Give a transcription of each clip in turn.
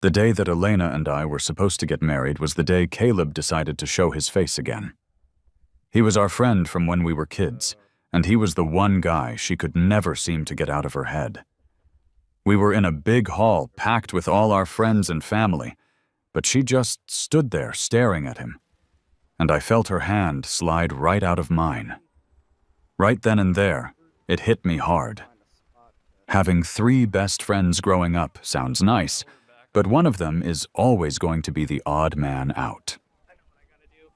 The day that Elena and I were supposed to get married was the day Caleb decided to show his face again. He was our friend from when we were kids, and he was the one guy she could never seem to get out of her head. We were in a big hall packed with all our friends and family, but she just stood there staring at him, and I felt her hand slide right out of mine. Right then and there, it hit me hard. Having 3 best friends growing up sounds nice, but one of them is always going to be the odd man out.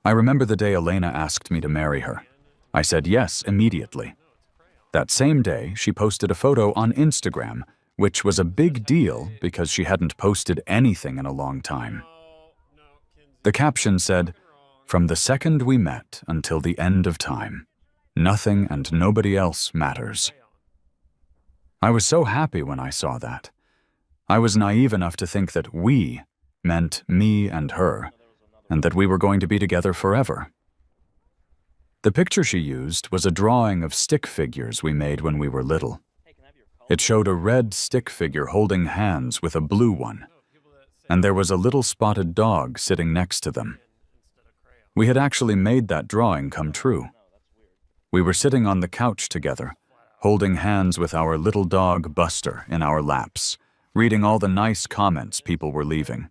I remember the day Elena asked me to marry her. I said yes immediately. That same day, she posted a photo on Instagram, which was a big deal because she hadn't posted anything in a long time. The caption said, "From the second we met until the end of time, nothing and nobody else matters." I was so happy when I saw that. I was naive enough to think that we meant me and her, and that we were going to be together forever. The picture she used was a drawing of stick figures we made when we were little. It showed a red stick figure holding hands with a blue one, and there was a little spotted dog sitting next to them. We had actually made that drawing come true. We were sitting on the couch together, holding hands with our little dog Buster in our laps, reading all the nice comments people were leaving.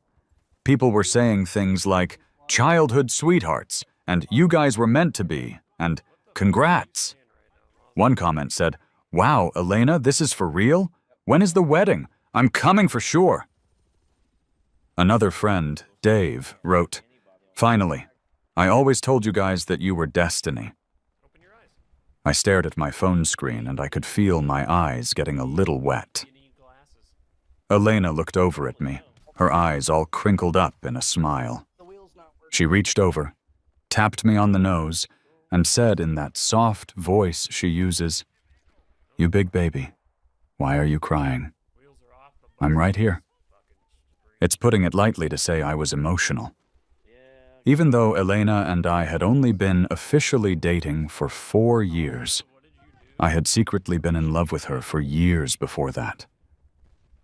People were saying things like, "Childhood sweethearts," and "You guys were meant to be," and "Congrats." One comment said, "Wow, Elena, this is for real? When is the wedding? I'm coming for sure." Another friend, Dave, wrote, "Finally, I always told you guys that you were destiny." I stared at my phone screen and I could feel my eyes getting a little wet. Elena looked over at me, her eyes all crinkled up in a smile. She reached over, tapped me on the nose, and said in that soft voice she uses, "You big baby, why are you crying? I'm right here." It's putting it lightly to say I was emotional. Even though Elena and I had only been officially dating for 4 years, I had secretly been in love with her for years before that.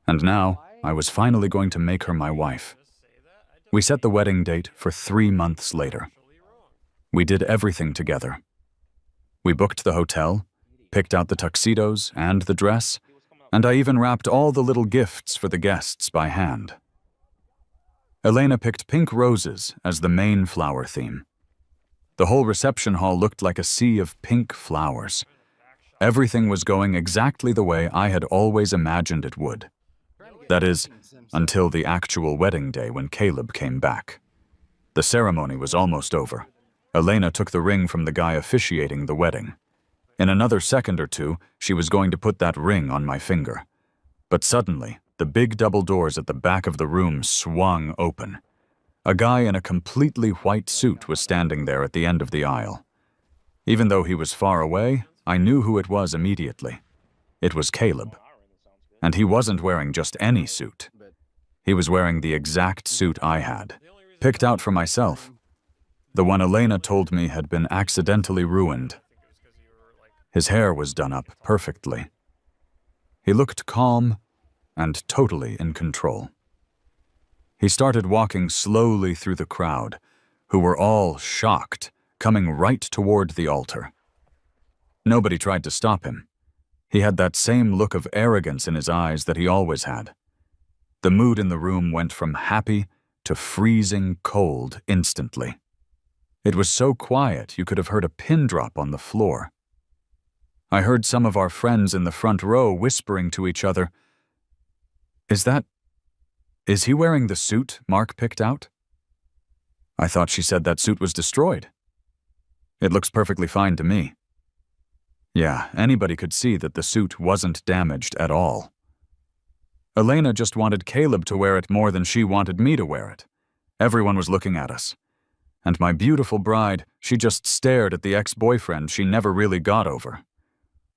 And now, I was finally going to make her my wife. We set the wedding date for 3 months later. We did everything together. We booked the hotel, picked out the tuxedos and the dress, and I even wrapped all the little gifts for the guests by hand. Elena picked pink roses as the main flower theme. The whole reception hall looked like a sea of pink flowers. Everything was going exactly the way I had always imagined it would. That is, until the actual wedding day when Caleb came back. The ceremony was almost over. Elena took the ring from the guy officiating the wedding. In another second or two, she was going to put that ring on my finger. But suddenly, the big double doors at the back of the room swung open. A guy in a completely white suit was standing there at the end of the aisle. Even though he was far away, I knew who it was immediately. It was Caleb. And he wasn't wearing just any suit. He was wearing the exact suit I had, picked out for myself. The one Elena told me had been accidentally ruined. His hair was done up perfectly. He looked calm and totally in control. He started walking slowly through the crowd, who were all shocked, coming right toward the altar. Nobody tried to stop him. He had that same look of arrogance in his eyes that he always had. The mood in the room went from happy to freezing cold instantly. It was so quiet you could have heard a pin drop on the floor. I heard some of our friends in the front row whispering to each other, Is he wearing the suit Mark picked out?" I thought she said that suit was destroyed. It looks perfectly fine to me. Yeah, anybody could see that the suit wasn't damaged at all. Elena just wanted Caleb to wear it more than she wanted me to wear it. Everyone was looking at us. And my beautiful bride, she just stared at the ex-boyfriend she never really got over.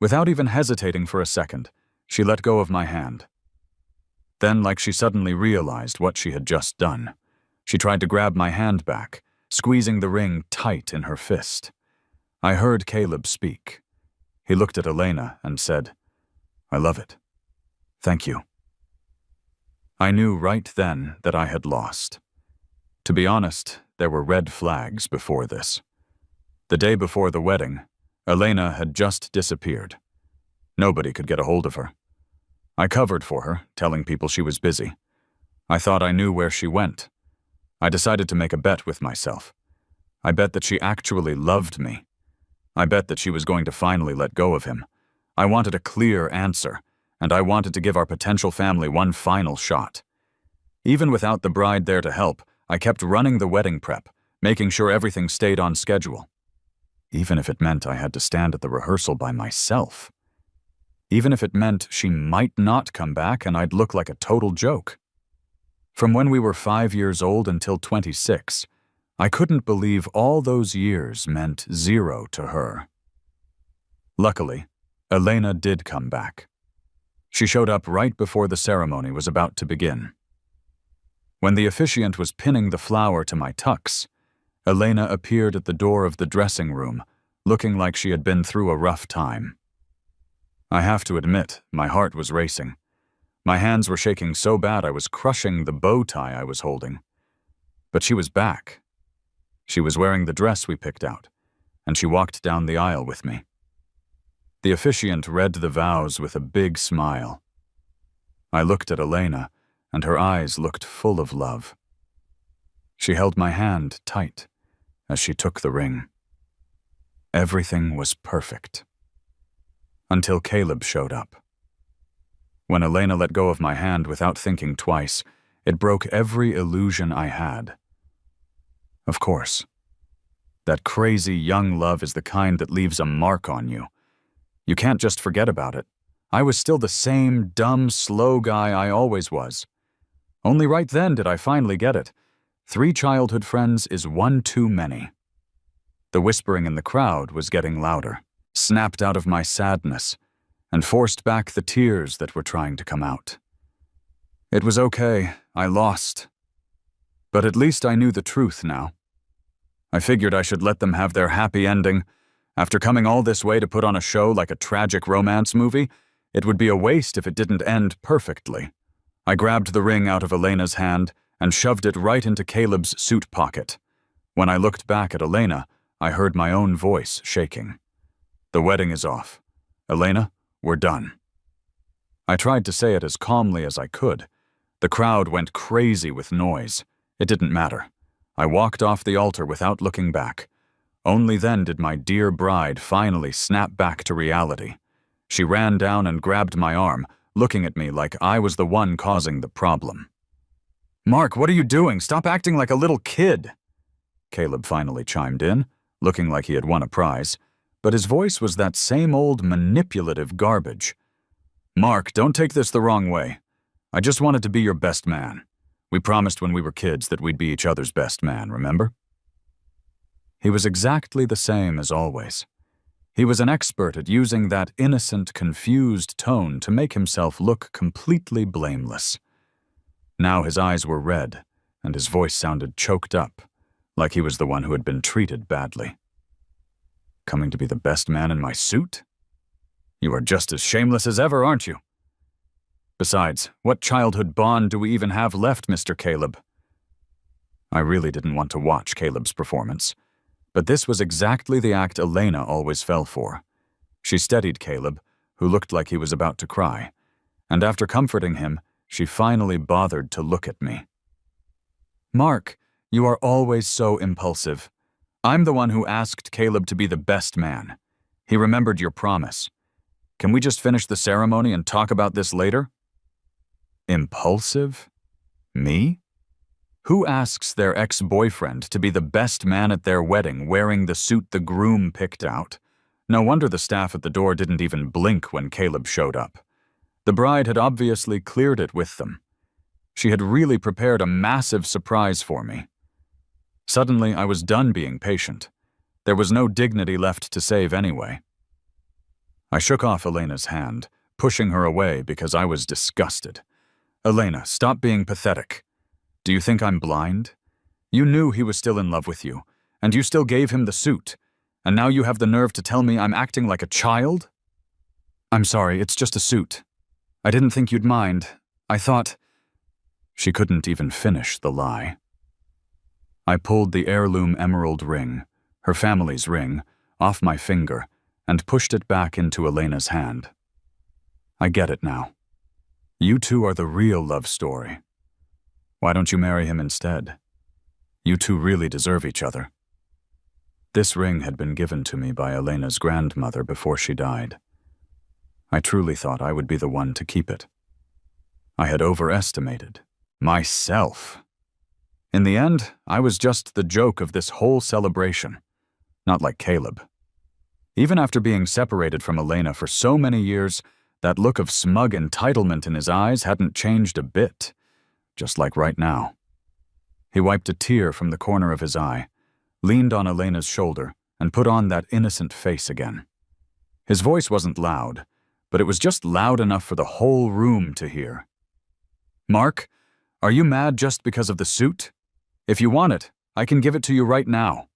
Without even hesitating for a second, she let go of my hand. Then, like she suddenly realized what she had just done, she tried to grab my hand back, squeezing the ring tight in her fist. I heard Caleb speak. He looked at Elena and said, "I love it. Thank you." I knew right then that I had lost. To be honest, there were red flags before this. The day before the wedding, Elena had just disappeared. Nobody could get a hold of her. I covered for her, telling people she was busy. I thought I knew where she went. I decided to make a bet with myself. I bet that she actually loved me. I bet that she was going to finally let go of him. I wanted a clear answer, and I wanted to give our potential family one final shot. Even without the bride there to help, I kept running the wedding prep, making sure everything stayed on schedule. Even if it meant I had to stand at the rehearsal by myself. Even if it meant she might not come back and I'd look like a total joke. From when we were 5 years old until 26, I couldn't believe all those years meant 0 to her. Luckily, Elena did come back. She showed up right before the ceremony was about to begin. When the officiant was pinning the flower to my tux, Elena appeared at the door of the dressing room, looking like she had been through a rough time. I have to admit, my heart was racing. My hands were shaking so bad I was crushing the bow tie I was holding. But she was back. She was wearing the dress we picked out, and she walked down the aisle with me. The officiant read the vows with a big smile. I looked at Elena, and her eyes looked full of love. She held my hand tight as she took the ring. Everything was perfect. Until Caleb showed up. When Elena let go of my hand without thinking twice, it broke every illusion I had. Of course. That crazy young love is the kind that leaves a mark on you. You can't just forget about it. I was still the same dumb, slow guy I always was. Only right then did I finally get it. 3 childhood friends is one too many. The whispering in the crowd was getting louder, snapped out of my sadness, and forced back the tears that were trying to come out. It was okay, I lost. But at least I knew the truth now. I figured I should let them have their happy ending. After coming all this way to put on a show like a tragic romance movie, it would be a waste if it didn't end perfectly. I grabbed the ring out of Elena's hand and shoved it right into Caleb's suit pocket. When I looked back at Elena, I heard my own voice shaking. The wedding is off. Elena, we're done. I tried to say it as calmly as I could. The crowd went crazy with noise. It didn't matter. I walked off the altar without looking back. Only then did my dear bride finally snap back to reality. She ran down and grabbed my arm, looking at me like I was the one causing the problem. "Mark, what are you doing? Stop acting like a little kid!" Caleb finally chimed in, looking like he had won a prize, but his voice was that same old manipulative garbage. "Mark, don't take this the wrong way. I just wanted to be your best man. We promised when we were kids that we'd be each other's best man, remember?" He was exactly the same as always. He was an expert at using that innocent, confused tone to make himself look completely blameless. Now his eyes were red, and his voice sounded choked up, like he was the one who had been treated badly. "Coming to be the best man in my suit? You are just as shameless as ever, aren't you? Besides, what childhood bond do we even have left, Mr. Caleb?" I really didn't want to watch Caleb's performance, but this was exactly the act Elena always fell for. She steadied Caleb, who looked like he was about to cry, and after comforting him, she finally bothered to look at me. "Mark, you are always so impulsive. I'm the one who asked Caleb to be the best man. He remembered your promise. Can we just finish the ceremony and talk about this later?" Impulsive? Me? Who asks their ex-boyfriend to be the best man at their wedding wearing the suit the groom picked out? No wonder the staff at the door didn't even blink when Caleb showed up. The bride had obviously cleared it with them. She had really prepared a massive surprise for me. Suddenly, I was done being patient. There was no dignity left to save anyway. I shook off Elena's hand, pushing her away because I was disgusted. "Elena, stop being pathetic. Do you think I'm blind? You knew he was still in love with you, and you still gave him the suit, and now you have the nerve to tell me I'm acting like a child?" "I'm sorry, it's just a suit. I didn't think you'd mind. I thought..." She couldn't even finish the lie. I pulled the heirloom emerald ring, her family's ring, off my finger and pushed it back into Elena's hand. I get it now. You two are the real love story. Why don't you marry him instead? You two really deserve each other. This ring had been given to me by Elena's grandmother before she died. I truly thought I would be the one to keep it. I had overestimated myself. In the end, I was just the joke of this whole celebration, not like Caleb. Even after being separated from Elena for so many years, that look of smug entitlement in his eyes hadn't changed a bit, just like right now. He wiped a tear from the corner of his eye, leaned on Elena's shoulder, and put on that innocent face again. His voice wasn't loud, but it was just loud enough for the whole room to hear. "Mark, are you mad just because of the suit? If you want it, I can give it to you right now."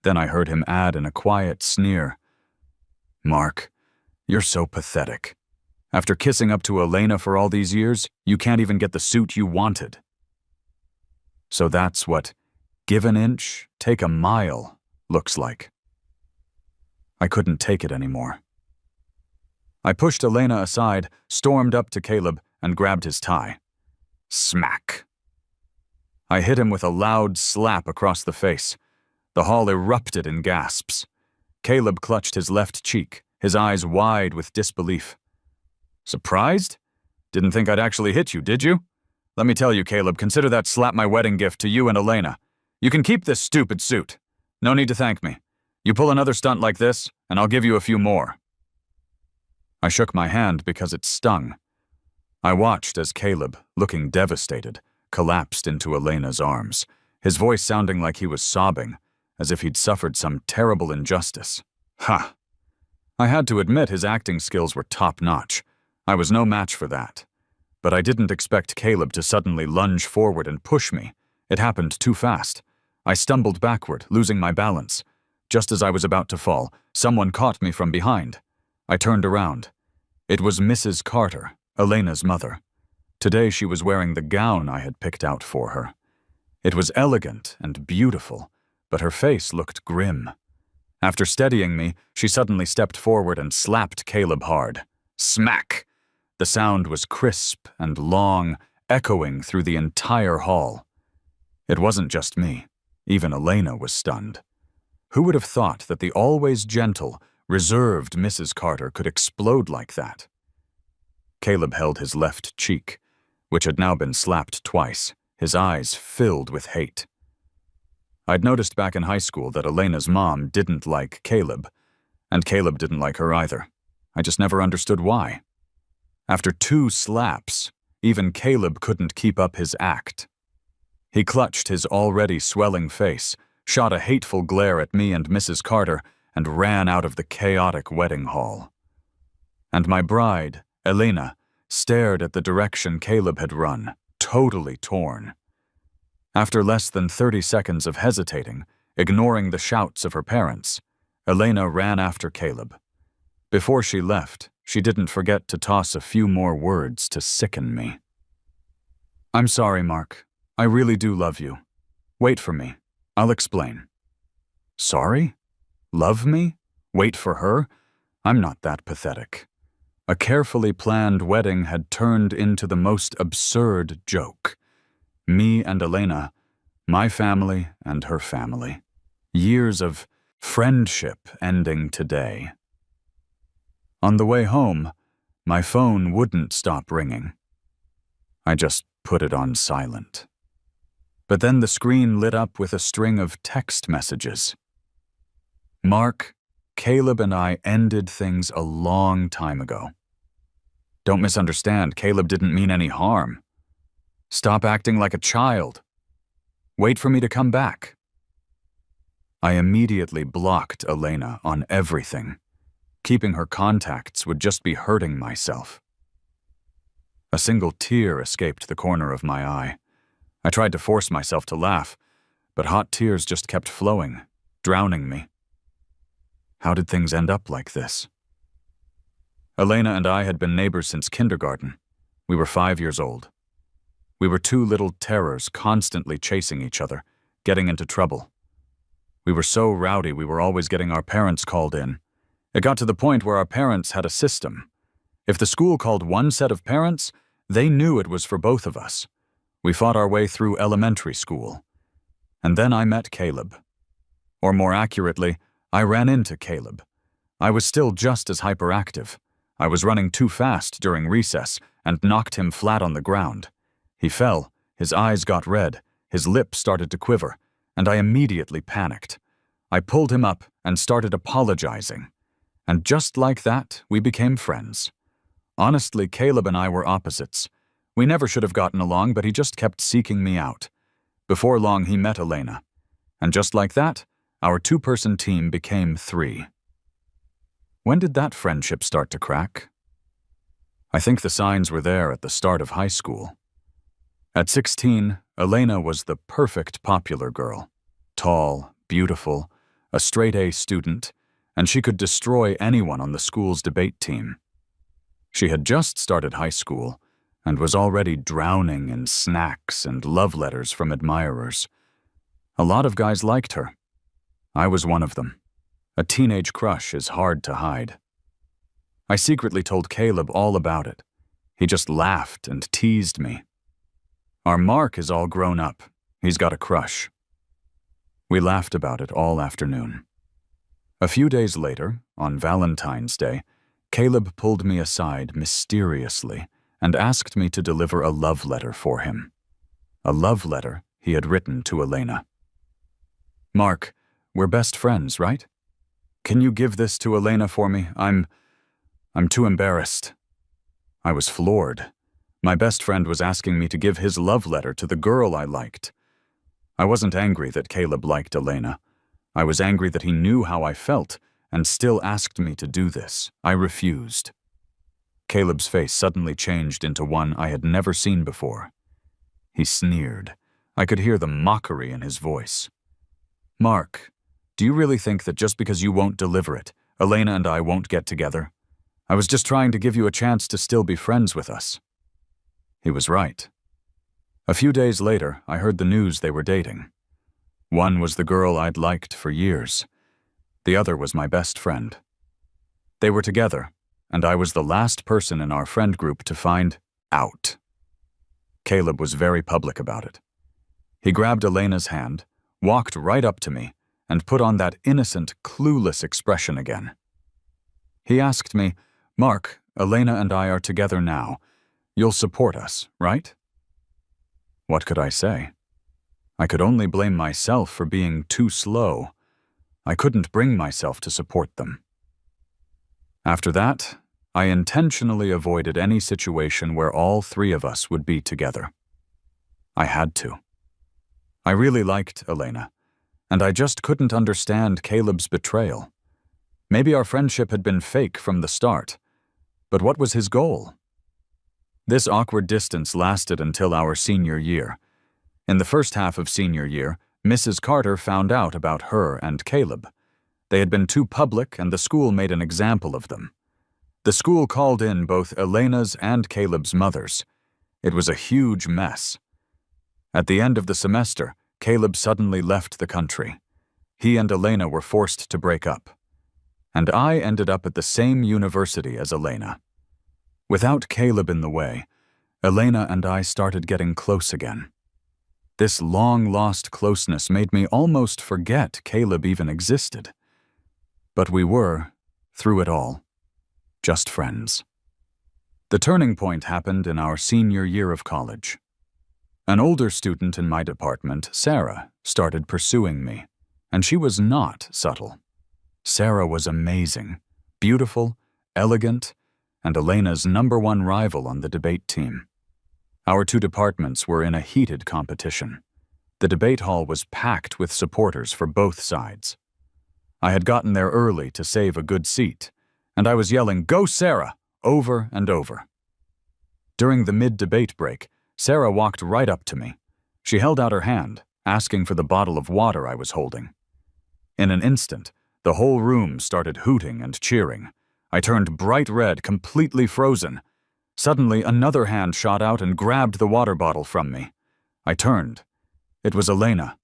Then I heard him add in a quiet sneer, "Mark, you're so pathetic. After kissing up to Elena for all these years, you can't even get the suit you wanted." So that's what give an inch, take a mile looks like. I couldn't take it anymore. I pushed Elena aside, stormed up to Caleb, and grabbed his tie. Smack. I hit him with a loud slap across the face. The hall erupted in gasps. Caleb clutched his left cheek, his eyes wide with disbelief. "Surprised? Didn't think I'd actually hit you, did you? Let me tell you, Caleb, consider that slap my wedding gift to you and Elena. You can keep this stupid suit. No need to thank me. You pull another stunt like this, and I'll give you a few more." I shook my hand because it stung. I watched as Caleb, looking devastated, collapsed into Elena's arms, his voice sounding like he was sobbing, as if he'd suffered some terrible injustice. Ha! I had to admit his acting skills were top-notch. I was no match for that. But I didn't expect Caleb to suddenly lunge forward and push me. It happened too fast. I stumbled backward, losing my balance. Just as I was about to fall, someone caught me from behind. I turned around. It was Mrs. Carter, Elena's mother. Today she was wearing the gown I had picked out for her. It was elegant and beautiful, but her face looked grim. After steadying me, she suddenly stepped forward and slapped Caleb hard. Smack! The sound was crisp and long, echoing through the entire hall. It wasn't just me. Even Elena was stunned. Who would have thought that the always gentle, reserved Mrs. Carter could explode like that? Caleb held his left cheek, which had now been slapped twice, his eyes filled with hate. I'd noticed back in high school that Elena's mom didn't like Caleb, and Caleb didn't like her either. I just never understood why. After 2 slaps, even Caleb couldn't keep up his act. He clutched his already swelling face, shot a hateful glare at me and Mrs. Carter, and ran out of the chaotic wedding hall. And my bride, Elena, stared at the direction Caleb had run, totally torn. After less than 30 seconds of hesitating, ignoring the shouts of her parents, Elena ran after Caleb. Before she left, she didn't forget to toss a few more words to sicken me. "I'm sorry, Mark. I really do love you. Wait for me. I'll explain." Sorry? Love me? Wait for her? I'm not that pathetic. A carefully planned wedding had turned into the most absurd joke. Me and Elena, my family and her family. Years of friendship ending today. On the way home, my phone wouldn't stop ringing. I just put it on silent. But then the screen lit up with a string of text messages. "Mark, Caleb and I ended things a long time ago. Don't misunderstand, Caleb didn't mean any harm. Stop acting like a child. Wait for me to come back." I immediately blocked Elena on everything. Keeping her contacts would just be hurting myself. A single tear escaped the corner of my eye. I tried to force myself to laugh, but hot tears just kept flowing, drowning me. How did things end up like this? Elena and I had been neighbors since kindergarten. We were 5 years old. We were two little terrors constantly chasing each other, getting into trouble. We were so rowdy we were always getting our parents called in. It got to the point where our parents had a system. If the school called one set of parents, they knew it was for both of us. We fought our way through elementary school. And then I met Caleb. Or more accurately, I ran into Caleb. I was still just as hyperactive. I was running too fast during recess and knocked him flat on the ground. He fell, his eyes got red, his lips started to quiver, and I immediately panicked. I pulled him up and started apologizing. And just like that, we became friends. Honestly, Caleb and I were opposites. We never should have gotten along, but he just kept seeking me out. Before long, he met Elena. And just like that, our two-person team became 3. When did that friendship start to crack? I think the signs were there at the start of high school. At 16, Elena was the perfect popular girl. Tall, beautiful, a straight-A student, and she could destroy anyone on the school's debate team. She had just started high school and was already drowning in snacks and love letters from admirers. A lot of guys liked her. I was one of them. A teenage crush is hard to hide. I secretly told Caleb all about it. He just laughed and teased me. Our Mark is all grown up. He's got a crush. We laughed about it all afternoon. A few days later, on Valentine's Day, Caleb pulled me aside mysteriously and asked me to deliver a love letter for him. A love letter he had written to Elena. "Mark, we're best friends, right? Can you give this to Elena for me? I'm too embarrassed." I was floored. My best friend was asking me to give his love letter to the girl I liked. I wasn't angry that Caleb liked Elena. I was angry that he knew how I felt and still asked me to do this. I refused. Caleb's face suddenly changed into one I had never seen before. He sneered. I could hear the mockery in his voice. "Mark, do you really think that just because you won't deliver it, Elena and I won't get together? I was just trying to give you a chance to still be friends with us." He was right. A few days later, I heard the news they were dating. One was the girl I'd liked for years. The other was my best friend. They were together, and I was the last person in our friend group to find out. Caleb was very public about it. He grabbed Elena's hand, walked right up to me, and put on that innocent, clueless expression again. He asked me, "Mark, Elena and I are together now. You'll support us, right?" What could I say? I could only blame myself for being too slow. I couldn't bring myself to support them. After that, I intentionally avoided any situation where all 3 of us would be together. I had to. I really liked Elena, and I just couldn't understand Caleb's betrayal. Maybe our friendship had been fake from the start, but what was his goal? This awkward distance lasted until our senior year. In the first half of senior year, Mrs. Carter found out about her and Caleb. They had been too public and the school made an example of them. The school called in both Elena's and Caleb's mothers. It was a huge mess. At the end of the semester, Caleb suddenly left the country. He and Elena were forced to break up. And I ended up at the same university as Elena. Without Caleb in the way, Elena and I started getting close again. This long-lost closeness made me almost forget Caleb even existed. But we were, through it all, just friends. The turning point happened in our senior year of college. An older student in my department, Sarah, started pursuing me, and she was not subtle. Sarah was amazing, beautiful, elegant, and Elena's #1 rival on the debate team. Our 2 departments were in a heated competition. The debate hall was packed with supporters for both sides. I had gotten there early to save a good seat, and I was yelling, "Go Sarah!" over and over. During the mid-debate break, Sarah walked right up to me. She held out her hand, asking for the bottle of water I was holding. In an instant, the whole room started hooting and cheering. I turned bright red, completely frozen. Suddenly, another hand shot out and grabbed the water bottle from me. I turned. It was Elena.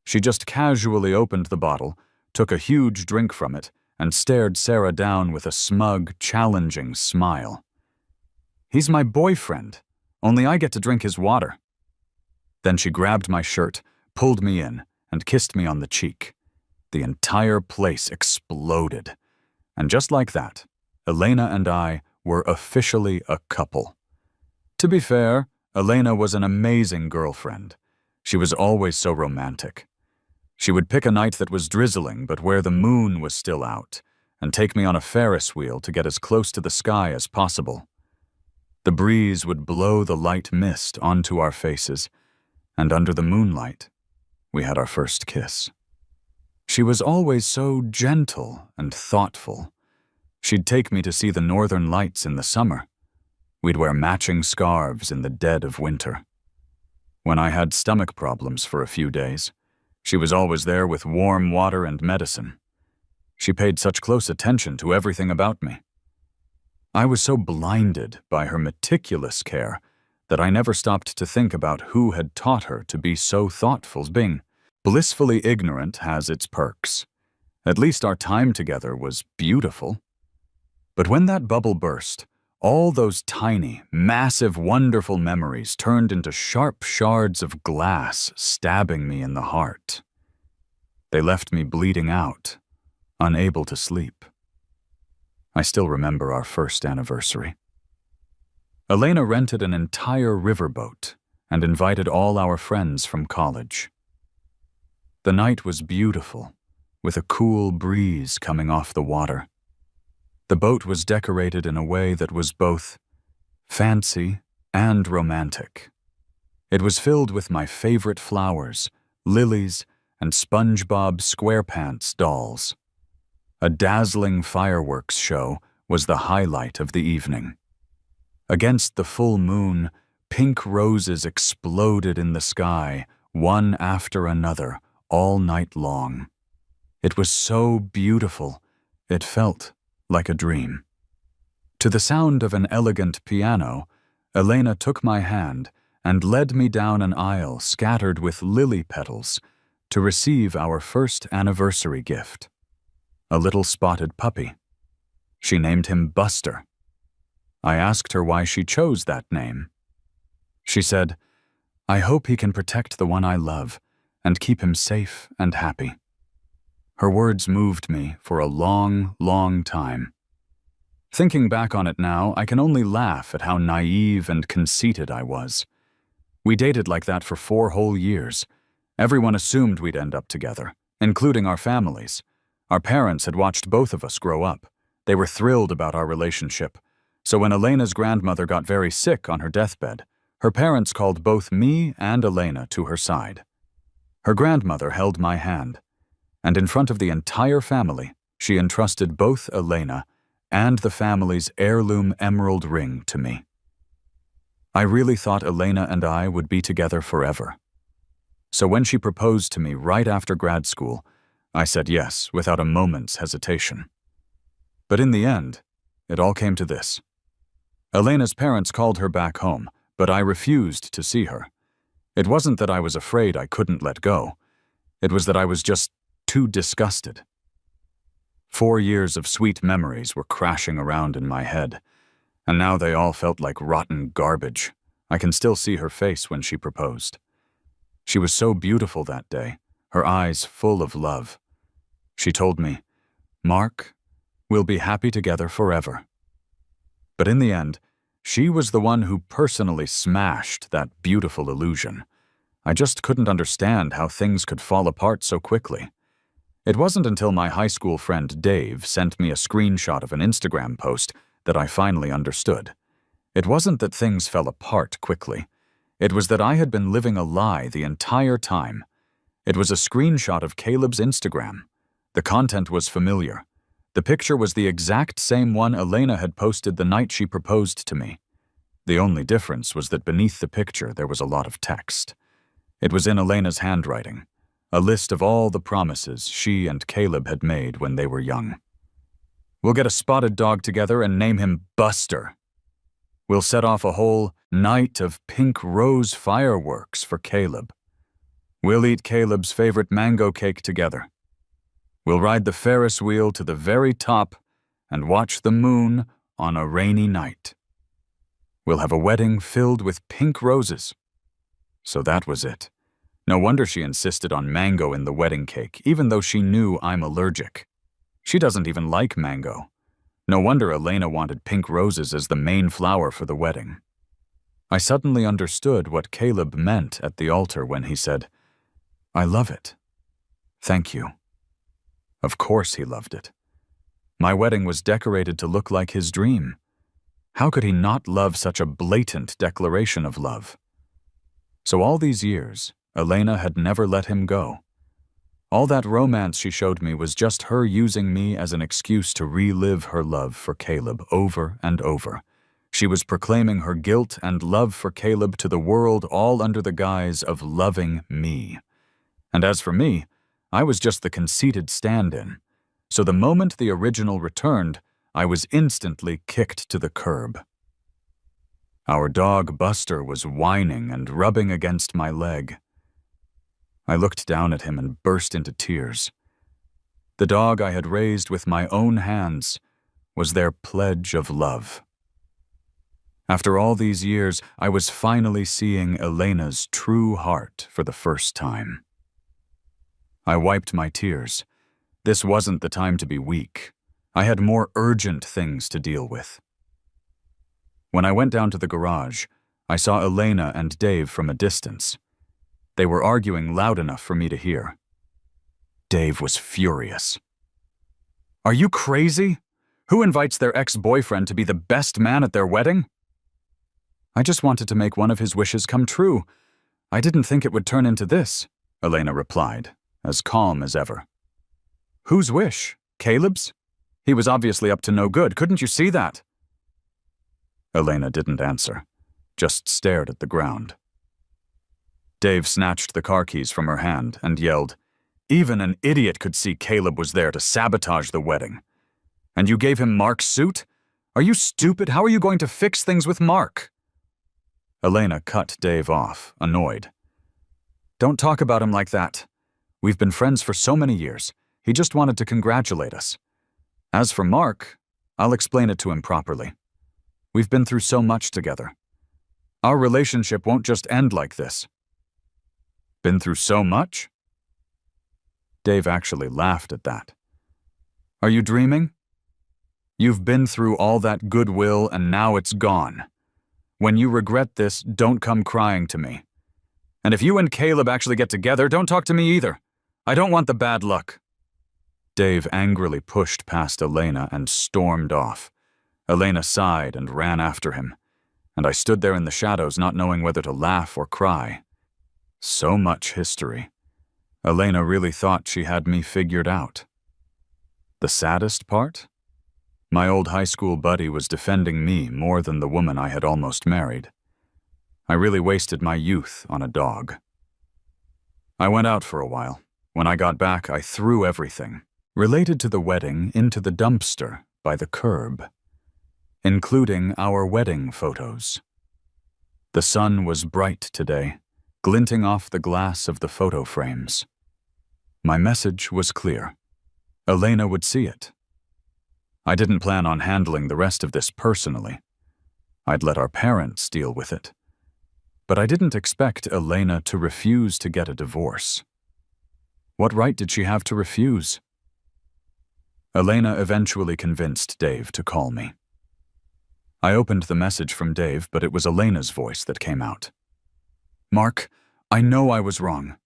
She just casually opened the bottle, took a huge drink from it, and stared Sarah down with a smug, challenging smile. "He's my boyfriend. Only I get to drink his water." Then she grabbed my shirt, pulled me in, and kissed me on the cheek. The entire place exploded. And just like that, Elena and I were officially a couple. To be fair, Elena was an amazing girlfriend. She was always so romantic. She would pick a night that was drizzling but where the moon was still out, and take me on a Ferris wheel to get as close to the sky as possible. The breeze would blow the light mist onto our faces, and under the moonlight, we had our first kiss. She was always so gentle and thoughtful. She'd take me to see the northern lights in the summer. We'd wear matching scarves in the dead of winter. When I had stomach problems for a few days, she was always there with warm water and medicine. She paid such close attention to everything about me. I was so blinded by her meticulous care that I never stopped to think about who had taught her to be so thoughtful. Being blissfully ignorant has its perks. At least our time together was beautiful. But when that bubble burst, all those tiny, massive, wonderful memories turned into sharp shards of glass stabbing me in the heart. They left me bleeding out, unable to sleep. I still remember our first anniversary. Elena rented an entire riverboat and invited all our friends from college. The night was beautiful, with a cool breeze coming off the water. The boat was decorated in a way that was both fancy and romantic. It was filled with my favorite flowers, lilies, and SpongeBob SquarePants dolls. A dazzling fireworks show was the highlight of the evening. Against the full moon, pink roses exploded in the sky, one after another, all night long. It was so beautiful, it felt like a dream. To the sound of an elegant piano, Elena took my hand and led me down an aisle scattered with lily petals to receive our first anniversary gift, a little spotted puppy. She named him Buster. I asked her why she chose that name. She said, "I hope he can protect the one I love and keep him safe and happy." Her words moved me for a long, long time. Thinking back on it now, I can only laugh at how naive and conceited I was. We dated like that for 4 whole years. Everyone assumed we'd end up together, including our families. Our parents had watched both of us grow up. They were thrilled about our relationship. So when Elena's grandmother got very sick on her deathbed, her parents called both me and Elena to her side. Her grandmother held my hand, and in front of the entire family, she entrusted both Elena and the family's heirloom emerald ring to me. I really thought Elena and I would be together forever. So when she proposed to me right after grad school, I said yes without a moment's hesitation. But in the end, it all came to this. Elena's parents called her back home, but I refused to see her. It wasn't that I was afraid I couldn't let go. It was that I was just too disgusted. 4 years of sweet memories were crashing around in my head, and now they all felt like rotten garbage. I can still see her face when she proposed. She was so beautiful that day, her eyes full of love. She told me, "Mark, we'll be happy together forever." But in the end, she was the one who personally smashed that beautiful illusion. I just couldn't understand how things could fall apart so quickly. It wasn't until my high school friend Dave sent me a screenshot of an Instagram post that I finally understood. It wasn't that things fell apart quickly. It was that I had been living a lie the entire time. It was a screenshot of Caleb's Instagram. The content was familiar. The picture was the exact same one Elena had posted the night she proposed to me. The only difference was that beneath the picture there was a lot of text. It was in Elena's handwriting, a list of all the promises she and Caleb had made when they were young. "We'll get a spotted dog together and name him Buster," We'll set off a whole night of pink rose fireworks for Caleb. We'll eat Caleb's favorite mango cake together. We'll ride the Ferris wheel to the very top and watch the moon on a rainy night. We'll have a wedding filled with pink roses. So that was it. No wonder she insisted on mango in the wedding cake, even though she knew I'm allergic. She doesn't even like mango. No wonder Elena wanted pink roses as the main flower for the wedding. I suddenly understood what Caleb meant at the altar when he said, "I love it. Thank you." Of course he loved it. My wedding was decorated to look like his dream. How could he not love such a blatant declaration of love? So all these years, Elena had never let him go. All that romance she showed me was just her using me as an excuse to relive her love for Caleb over and over. She was proclaiming her guilt and love for Caleb to the world, all under the guise of loving me. And as for me, I was just the conceited stand-in. So the moment the original returned, I was instantly kicked to the curb. Our dog Buster was whining and rubbing against my leg. I looked down at him and burst into tears. The dog I had raised with my own hands was their pledge of love. After all these years, I was finally seeing Elena's true heart for the first time. I wiped my tears. This wasn't the time to be weak. I had more urgent things to deal with. When I went down to the garage, I saw Elena and Dave from a distance. They were arguing loud enough for me to hear. Dave was furious. "Are you crazy? Who invites their ex-boyfriend to be the best man at their wedding?" "I just wanted to make one of his wishes come true. I didn't think it would turn into this," Elena replied, as calm as ever. "Whose wish? Caleb's? He was obviously up to no good. Couldn't you see that?" Elena didn't answer, just stared at the ground. Dave snatched the car keys from her hand and yelled, "Even an idiot could see Caleb was there to sabotage the wedding. And you gave him Mark's suit? Are you stupid? How are you going to fix things with Mark?" Elena cut Dave off, annoyed. "Don't talk about him like that. We've been friends for so many years. He just wanted to congratulate us. As for Mark, I'll explain it to him properly. We've been through so much together. Our relationship won't just end like this." "Been through so much?" Dave actually laughed at that. "Are you dreaming? You've been through all that goodwill and now it's gone. When you regret this, don't come crying to me. And if you and Caleb actually get together, don't talk to me either. I don't want the bad luck." Dave angrily pushed past Elena and stormed off. Elena sighed and ran after him, and I stood there in the shadows not knowing whether to laugh or cry. So much history. Elena really thought she had me figured out. The saddest part? My old high school buddy was defending me more than the woman I had almost married. I really wasted my youth on a dog. I went out for a while. When I got back, I threw everything related to the wedding into the dumpster by the curb, including our wedding photos. The sun was bright today, glinting off the glass of the photo frames. My message was clear. Elena would see it. I didn't plan on handling the rest of this personally. I'd let our parents deal with it. But I didn't expect Elena to refuse to get a divorce. What right did she have to refuse? Elena eventually convinced Dave to call me. I opened the message from Dave, but it was Elena's voice that came out. "Mark, I know I was wrong.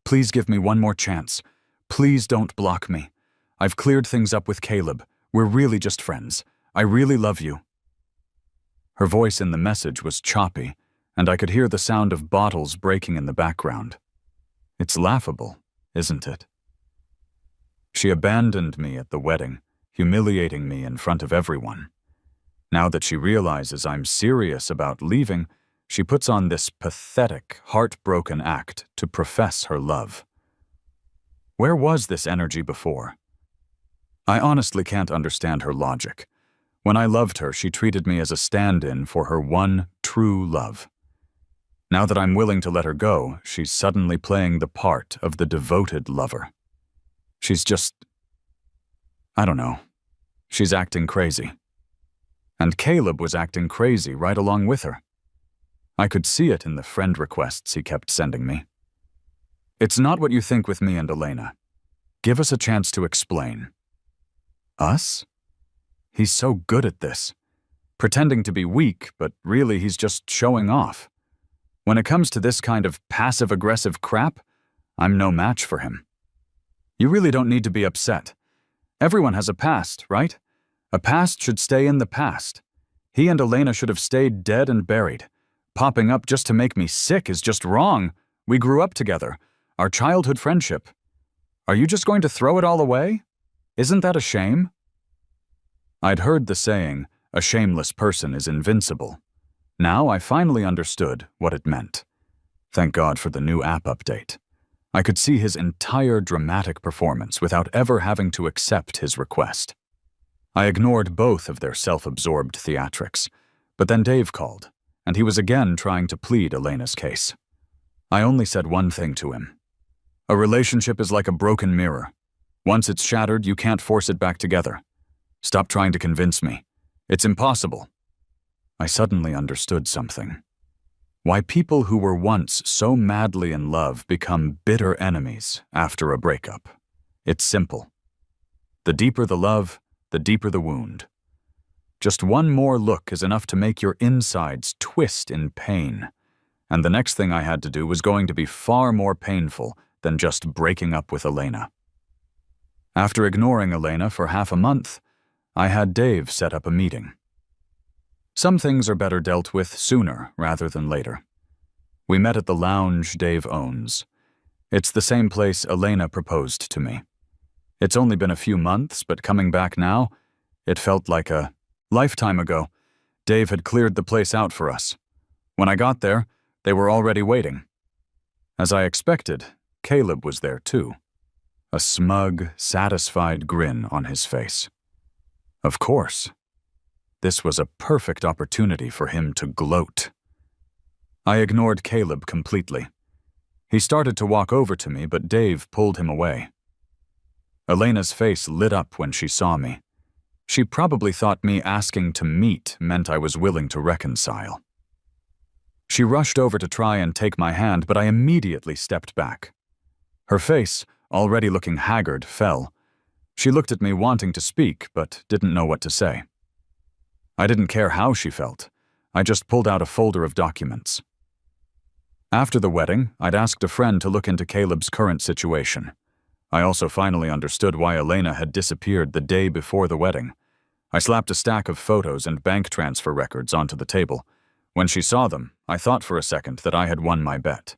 Please give me one more chance. Please don't block me. I've cleared things up with Caleb. We're really just friends. I really love you." Her voice in the message was choppy, and I could hear the sound of bottles breaking in the background. It's laughable, isn't it? She abandoned me at the wedding, humiliating me in front of everyone. Now that she realizes I'm serious about leaving, she puts on this pathetic, heartbroken act to profess her love. Where was this energy before? I honestly can't understand her logic. When I loved her, she treated me as a stand-in for her one true love. Now that I'm willing to let her go, she's suddenly playing the part of the devoted lover. She's just... I don't know. She's acting crazy. And Caleb was acting crazy right along with her. I could see it in the friend requests he kept sending me. It's not what you think with me and Elena. Give us a chance to explain. Us? He's so good at this. Pretending to be weak, but really he's just showing off. When it comes to this kind of passive-aggressive crap, I'm no match for him. You really don't need to be upset. Everyone has a past, right? A past should stay in the past. He and Elena should have stayed dead and buried. Popping up just to make me sick is just wrong. We grew up together. Our childhood friendship. Are you just going to throw it all away? Isn't that a shame? I'd heard the saying, a shameless person is invincible. Now I finally understood what it meant. Thank God for the new app update. I could see his entire dramatic performance without ever having to accept his request. I ignored both of their self-absorbed theatrics, but then Dave called, and he was again trying to plead Elena's case. I only said one thing to him. A relationship is like a broken mirror. Once it's shattered, you can't force it back together. Stop trying to convince me. It's impossible. I suddenly understood something. Why people who were once so madly in love become bitter enemies after a breakup. It's simple. The deeper the love, the deeper the wound. Just one more look is enough to make your insides twist in pain. And the next thing I had to do was going to be far more painful than just breaking up with Elena. After ignoring Elena for half a month, I had Dave set up a meeting. Some things are better dealt with sooner rather than later. We met at the lounge Dave owns. It's the same place Elena proposed to me. It's only been a few months, but coming back now, it felt like a lifetime ago. Dave had cleared the place out for us. When I got there, they were already waiting. As I expected, Caleb was there too. A smug, satisfied grin on his face. Of course. This was a perfect opportunity for him to gloat. I ignored Caleb completely. He started to walk over to me, but Dave pulled him away. Elena's face lit up when she saw me. She probably thought me asking to meet meant I was willing to reconcile. She rushed over to try and take my hand, but I immediately stepped back. Her face, already looking haggard, fell. She looked at me wanting to speak, but didn't know what to say. I didn't care how she felt. I just pulled out a folder of documents. After the wedding, I'd asked a friend to look into Caleb's current situation. I also finally understood why Elena had disappeared the day before the wedding. I slapped a stack of photos and bank transfer records onto the table. When she saw them, I thought for a second that I had won my bet.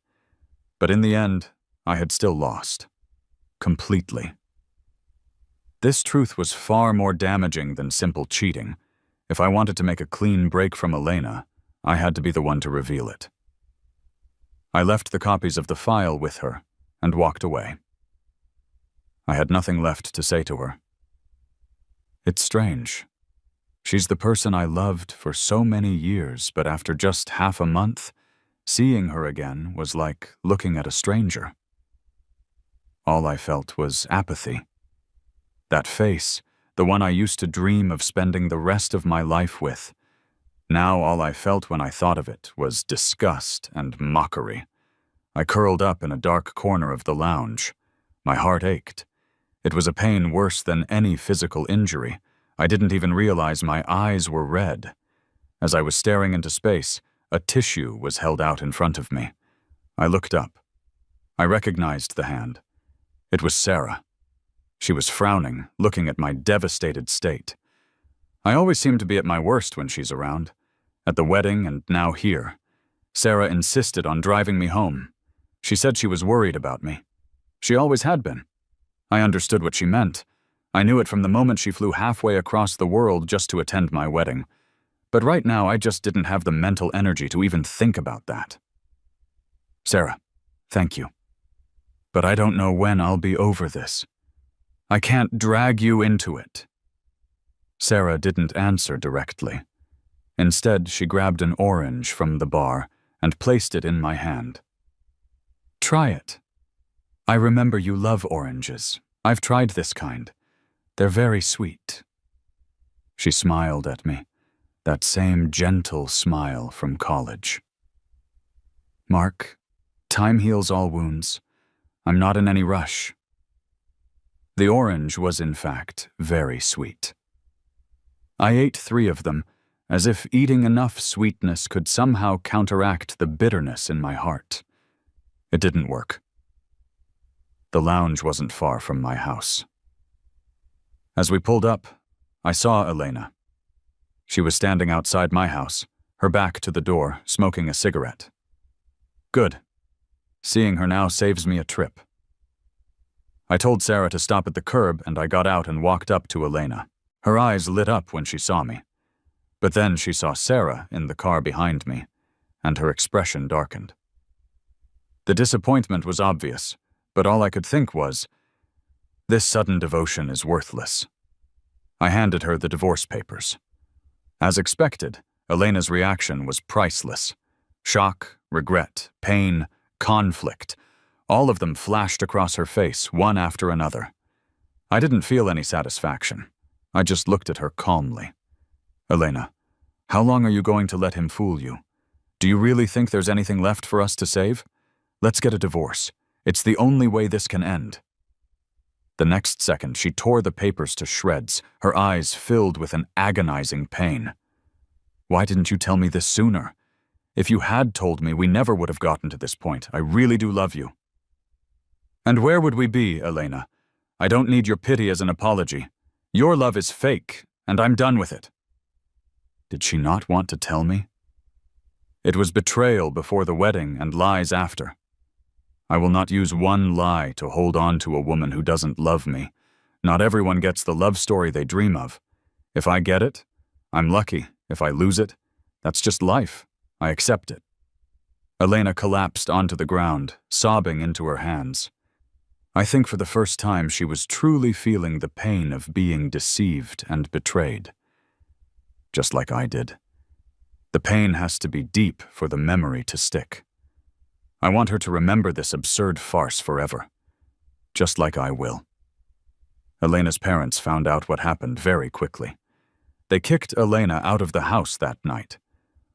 But in the end, I had still lost. Completely. This truth was far more damaging than simple cheating. If I wanted to make a clean break from Elena, I had to be the one to reveal it. I left the copies of the file with her and walked away. I had nothing left to say to her. It's strange. She's the person I loved for so many years, but after just half a month, seeing her again was like looking at a stranger. All I felt was apathy. That face, the one I used to dream of spending the rest of my life with. Now all I felt when I thought of it was disgust and mockery. I curled up in a dark corner of the lounge. My heart ached. It was a pain worse than any physical injury. I didn't even realize my eyes were red. As I was staring into space, a tissue was held out in front of me. I looked up. I recognized the hand. It was Sarah. She was frowning, looking at my devastated state. I always seem to be at my worst when she's around. At the wedding and now here. Sarah insisted on driving me home. She said she was worried about me. She always had been. I understood what she meant. I knew it from the moment she flew halfway across the world just to attend my wedding. But right now, I just didn't have the mental energy to even think about that. Sarah, thank you. But I don't know when I'll be over this. I can't drag you into it. Sarah didn't answer directly. Instead, she grabbed an orange from the bar and placed it in my hand. "Try it. I remember you love oranges. I've tried this kind. They're very sweet." She smiled at me, that same gentle smile from college. "Mark, time heals all wounds. I'm not in any rush." The orange was, in fact, very sweet. I ate 3 of them, as if eating enough sweetness could somehow counteract the bitterness in my heart. It didn't work. The lounge wasn't far from my house. As we pulled up, I saw Elena. She was standing outside my house, her back to the door, smoking a cigarette. Good. Seeing her now saves me a trip. I told Sarah to stop at the curb, and I got out and walked up to Elena. Her eyes lit up when she saw me. But then she saw Sarah in the car behind me, and her expression darkened. The disappointment was obvious, but all I could think was, this sudden devotion is worthless. I handed her the divorce papers. As expected, Elena's reaction was priceless. Shock, regret, pain, conflict, all of them flashed across her face, one after another. I didn't feel any satisfaction. I just looked at her calmly. "Elena, how long are you going to let him fool you? Do you really think there's anything left for us to save? Let's get a divorce. It's the only way this can end." The next second, she tore the papers to shreds, her eyes filled with an agonizing pain. "Why didn't you tell me this sooner? If you had told me, we never would have gotten to this point. I really do love you." "And where would we be, Elena? I don't need your pity as an apology. Your love is fake, and I'm done with it." Did she not want to tell me? It was betrayal before the wedding and lies after. I will not use one lie to hold on to a woman who doesn't love me. Not everyone gets the love story they dream of. If I get it, I'm lucky. If I lose it, that's just life. I accept it. Elena collapsed onto the ground, sobbing into her hands. I think for the first time she was truly feeling the pain of being deceived and betrayed. Just like I did. The pain has to be deep for the memory to stick. I want her to remember this absurd farce forever. Just like I will. Elena's parents found out what happened very quickly. They kicked Elena out of the house that night.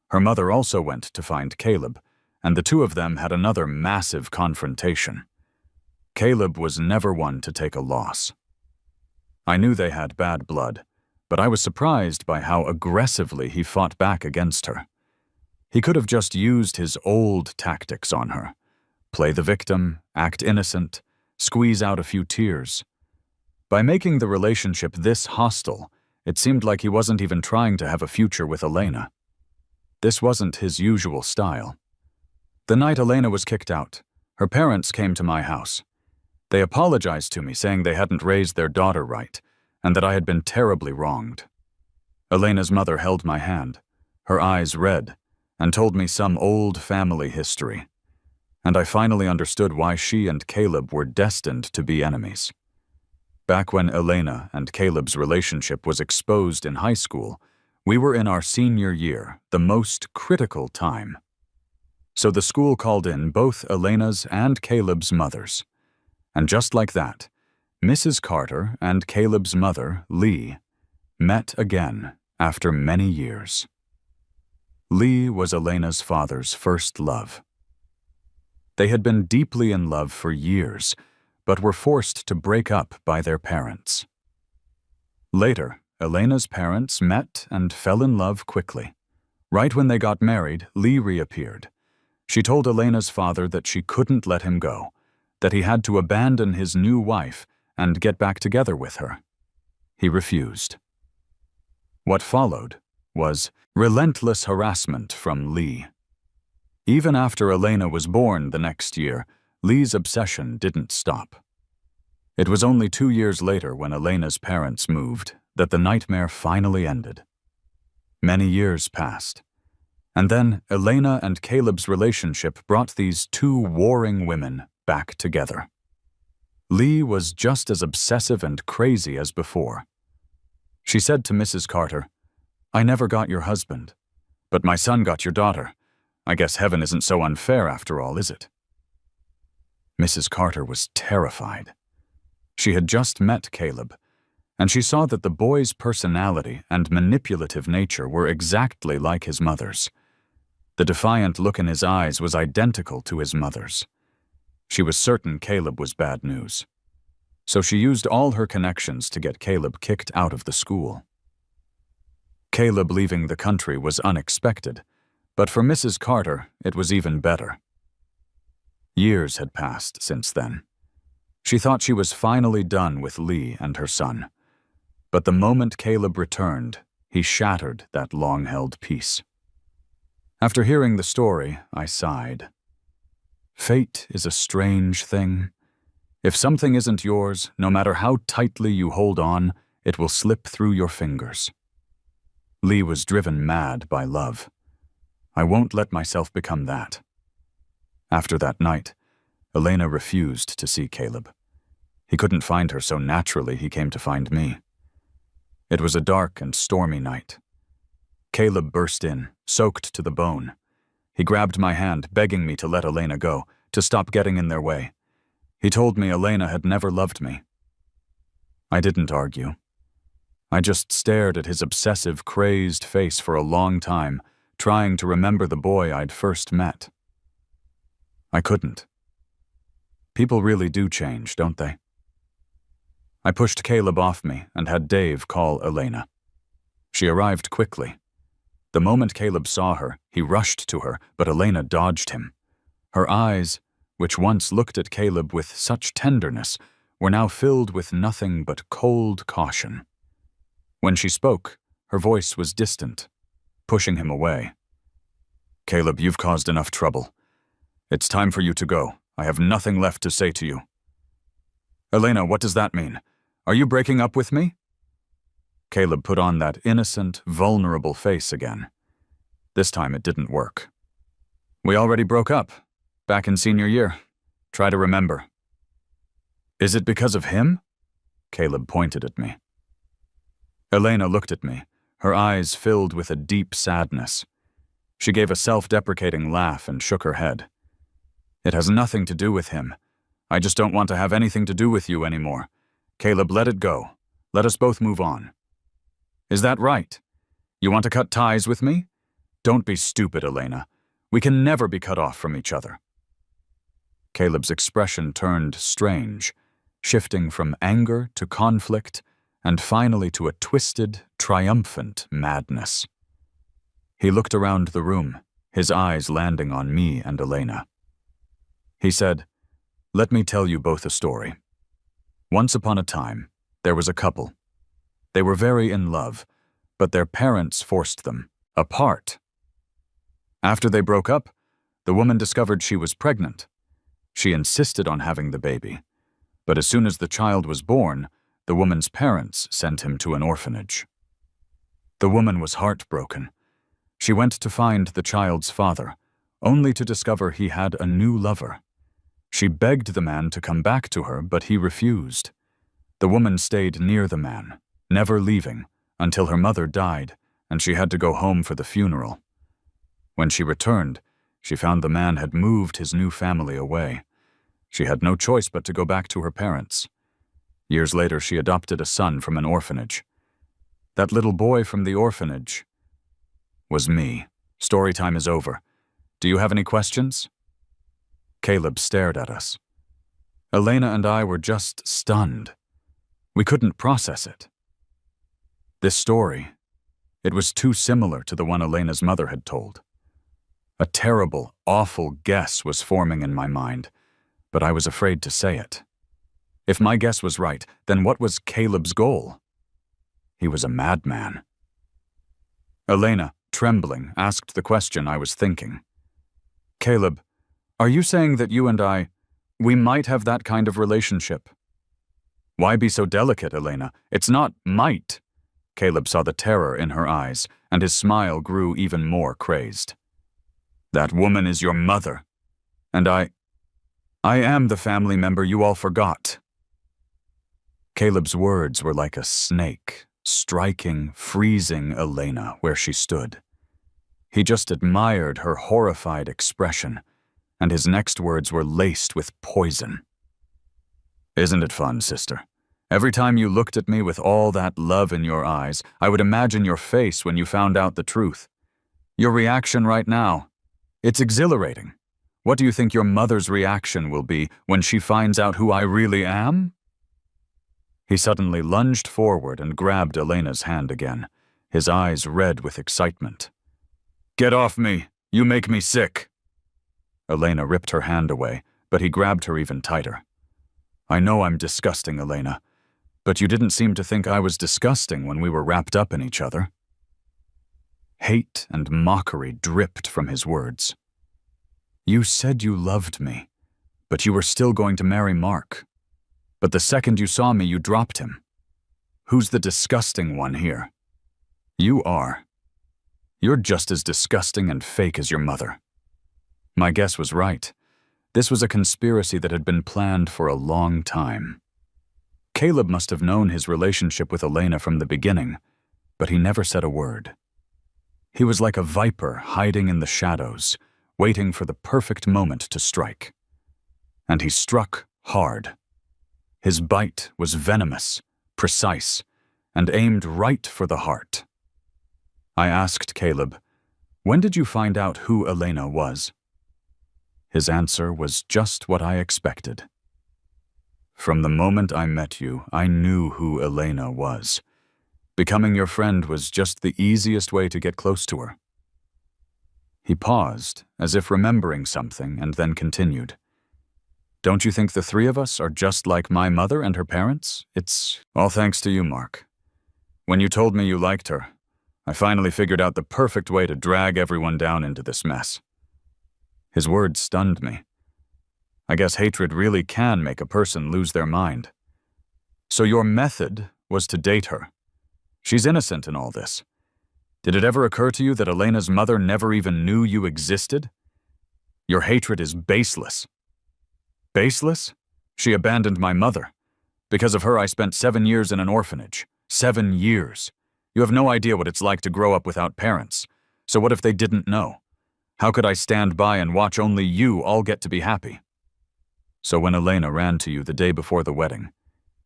Her mother also went to find Caleb, and the 2 of them had another massive confrontation. Caleb was never one to take a loss. I knew they had bad blood, but I was surprised by how aggressively he fought back against her. He could have just used his old tactics on her. Play the victim, act innocent, squeeze out a few tears. By making the relationship this hostile, it seemed like he wasn't even trying to have a future with Elena. This wasn't his usual style. The night Elena was kicked out, her parents came to my house. They apologized to me, saying they hadn't raised their daughter right, and that I had been terribly wronged. Elena's mother held my hand, her eyes red, and told me some old family history. And I finally understood why she and Caleb were destined to be enemies. Back when Elena and Caleb's relationship was exposed in high school, we were in our senior year, the most critical time. So the school called in both Elena's and Caleb's mothers. And just like that, Mrs. Carter and Caleb's mother, Lee, met again after many years. Lee was Elena's father's first love. They had been deeply in love for years, but were forced to break up by their parents. Later, Elena's parents met and fell in love quickly. Right when they got married, Lee reappeared. She told Elena's father that she couldn't let him go, that he had to abandon his new wife and get back together with her. He refused. What followed was relentless harassment from Lee. Even after Elena was born the next year, Lee's obsession didn't stop. It was only 2 years later, when Elena's parents moved, that the nightmare finally ended. Many years passed, and then Elena and Caleb's relationship brought these 2 warring women back together. Lee was just as obsessive and crazy as before. She said to Mrs. Carter, "I never got your husband, but my son got your daughter. I guess heaven isn't so unfair after all, is it?" Mrs. Carter was terrified. She had just met Caleb, and she saw that the boy's personality and manipulative nature were exactly like his mother's. The defiant look in his eyes was identical to his mother's. She was certain Caleb was bad news. So she used all her connections to get Caleb kicked out of the school. Caleb leaving the country was unexpected, but for Mrs. Carter, it was even better. Years had passed since then. She thought she was finally done with Lee and her son. But the moment Caleb returned, he shattered that long-held peace. After hearing the story, I sighed. Fate is a strange thing. If something isn't yours, no matter how tightly you hold on, it will slip through your fingers. Lee was driven mad by love. I won't let myself become that. After that night, Elena refused to see Caleb. He couldn't find her, so naturally he came to find me. It was a dark and stormy night. Caleb burst in, soaked to the bone. He grabbed my hand, begging me to let Elena go, to stop getting in their way. He told me Elena had never loved me. I didn't argue. I just stared at his obsessive, crazed face for a long time, trying to remember the boy I'd first met. I couldn't. People really do change, don't they? I pushed Caleb off me and had Dave call Elena. She arrived quickly. The moment Caleb saw her, he rushed to her, but Elena dodged him. Her eyes, which once looked at Caleb with such tenderness, were now filled with nothing but cold caution. When she spoke, her voice was distant, pushing him away. "Caleb, you've caused enough trouble. It's time for you to go. I have nothing left to say to you." "Elena, what does that mean? Are you breaking up with me?" Caleb put on that innocent, vulnerable face again. This time it didn't work. "We already broke up. Back in senior year. Try to remember." "Is it because of him?" Caleb pointed at me. Elena looked at me, her eyes filled with a deep sadness. She gave a self-deprecating laugh and shook her head. "It has nothing to do with him. I just don't want to have anything to do with you anymore. Caleb, let it go. Let us both move on." "Is that right? You want to cut ties with me? Don't be stupid, Elena. We can never be cut off from each other." Caleb's expression turned strange, shifting from anger to conflict, and finally to a twisted, triumphant madness. He looked around the room, his eyes landing on me and Elena. He said, "Let me tell you both a story. Once upon a time, there was a couple. They were very in love, but their parents forced them apart. After they broke up, the woman discovered she was pregnant. She insisted on having the baby, but as soon as the child was born, the woman's parents sent him to an orphanage. The woman was heartbroken. She went to find the child's father, only to discover he had a new lover. She begged the man to come back to her, but he refused. The woman stayed near the man, never leaving, until her mother died, and she had to go home for the funeral. When she returned, she found the man had moved his new family away. She had no choice but to go back to her parents. Years later, she adopted a son from an orphanage. That little boy from the orphanage was me. Story time is over. Do you have any questions?" Caleb stared at us. Elena and I were just stunned. We couldn't process it. This story, it was too similar to the one Elena's mother had told. A terrible, awful guess was forming in my mind, but I was afraid to say it. If my guess was right, then what was Caleb's goal? He was a madman. Elena, trembling, asked the question I was thinking. "Caleb, are you saying that you and we might have that kind of relationship?" "Why be so delicate, Elena? It's not might." Caleb saw the terror in her eyes, and his smile grew even more crazed. "That woman is your mother, and I am the family member you all forgot." Caleb's words were like a snake, striking, freezing Elena where she stood. He just admired her horrified expression, and his next words were laced with poison. "Isn't it fun, sister? Every time you looked at me with all that love in your eyes, I would imagine your face when you found out the truth. Your reaction right now, it's exhilarating. What do you think your mother's reaction will be when she finds out who I really am?" He suddenly lunged forward and grabbed Elena's hand again, his eyes red with excitement. "Get off me! You make me sick!" Elena ripped her hand away, but he grabbed her even tighter. "I know I'm disgusting, Elena, but you didn't seem to think I was disgusting when we were wrapped up in each other." Hate and mockery dripped from his words. "You said you loved me, but you were still going to marry Mark. But the second you saw me, you dropped him. Who's the disgusting one here? You are. You're just as disgusting and fake as your mother." My guess was right. This was a conspiracy that had been planned for a long time. Caleb must have known his relationship with Elena from the beginning, but he never said a word. He was like a viper hiding in the shadows, waiting for the perfect moment to strike. And he struck hard. His bite was venomous, precise, and aimed right for the heart. I asked Caleb, "When did you find out who Elena was?" His answer was just what I expected. "From the moment I met you, I knew who Elena was. Becoming your friend was just the easiest way to get close to her." He paused, as if remembering something, and then continued. "Don't you think the three of us are just like my mother and her parents? It's all thanks to you, Mark. When you told me you liked her, I finally figured out the perfect way to drag everyone down into this mess." His words stunned me. I guess hatred really can make a person lose their mind. "So your method was to date her. She's innocent in all this. Did it ever occur to you that Elena's mother never even knew you existed? Your hatred is baseless." "Baseless? She abandoned my mother. Because of her, I spent 7 years in an orphanage. 7 years. You have no idea what it's like to grow up without parents. So what if they didn't know? How could I stand by and watch only you all get to be happy? So when Elena ran to you the day before the wedding,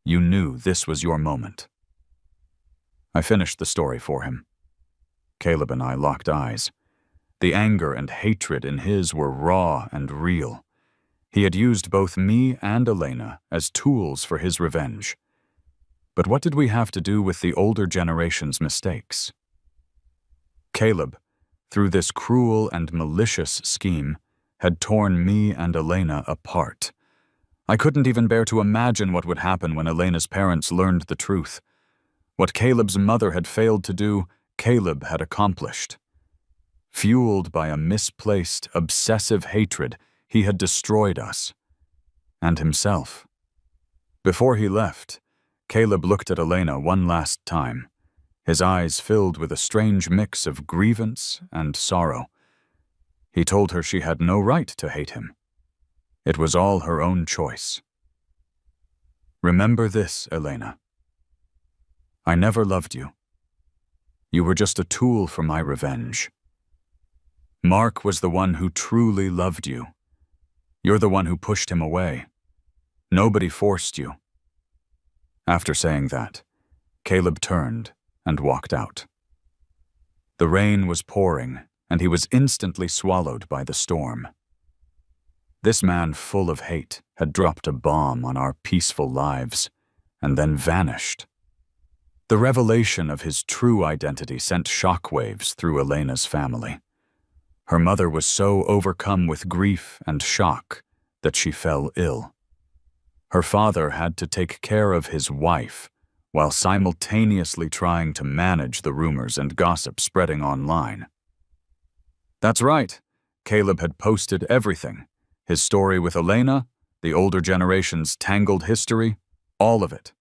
you knew this was your moment." I finished the story for him. Caleb and I locked eyes. The anger and hatred in his were raw and real. He had used both me and Elena as tools for his revenge. But what did we have to do with the older generation's mistakes? Caleb, through this cruel and malicious scheme, had torn me and Elena apart. I couldn't even bear to imagine what would happen when Elena's parents learned the truth. What Caleb's mother had failed to do, Caleb had accomplished. Fueled by a misplaced, obsessive hatred, he had destroyed us. And himself. Before he left, Caleb looked at Elena one last time, his eyes filled with a strange mix of grievance and sorrow. He told her she had no right to hate him. It was all her own choice. "Remember this, Elena. I never loved you. You were just a tool for my revenge. Mark was the one who truly loved you. You're the one who pushed him away. Nobody forced you." After saying that, Caleb turned and walked out. The rain was pouring, and he was instantly swallowed by the storm. This man full of hate had dropped a bomb on our peaceful lives, and then vanished. The revelation of his true identity sent shockwaves through Elena's family. Her mother was so overcome with grief and shock that she fell ill. Her father had to take care of his wife while simultaneously trying to manage the rumors and gossip spreading online. That's right, Caleb had posted everything. His story with Elena, the older generation's tangled history, all of it.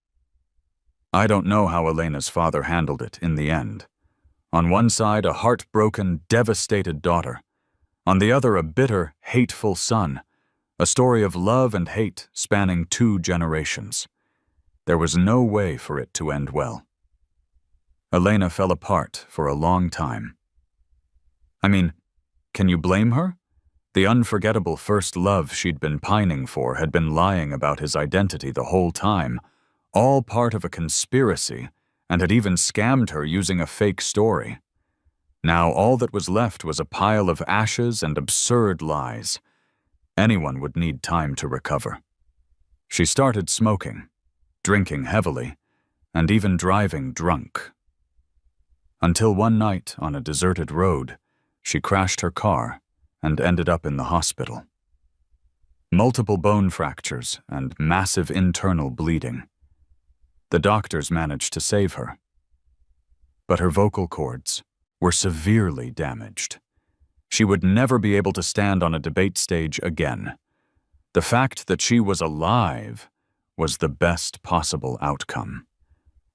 I don't know how Elena's father handled it in the end. On one side, a heartbroken, devastated daughter. On the other, a bitter, hateful son. A story of love and hate spanning 2 generations. There was no way for it to end well. Elena fell apart for a long time. I mean, can you blame her? The unforgettable first love she'd been pining for had been lying about his identity the whole time, all part of a conspiracy, and had even scammed her using a fake story. Now all that was left was a pile of ashes and absurd lies. Anyone would need time to recover. She started smoking, drinking heavily, and even driving drunk. Until one night on a deserted road, she crashed her car and ended up in the hospital. Multiple bone fractures and massive internal bleeding. The doctors managed to save her, but her vocal cords were severely damaged. She would never be able to stand on a debate stage again. The fact that she was alive was the best possible outcome.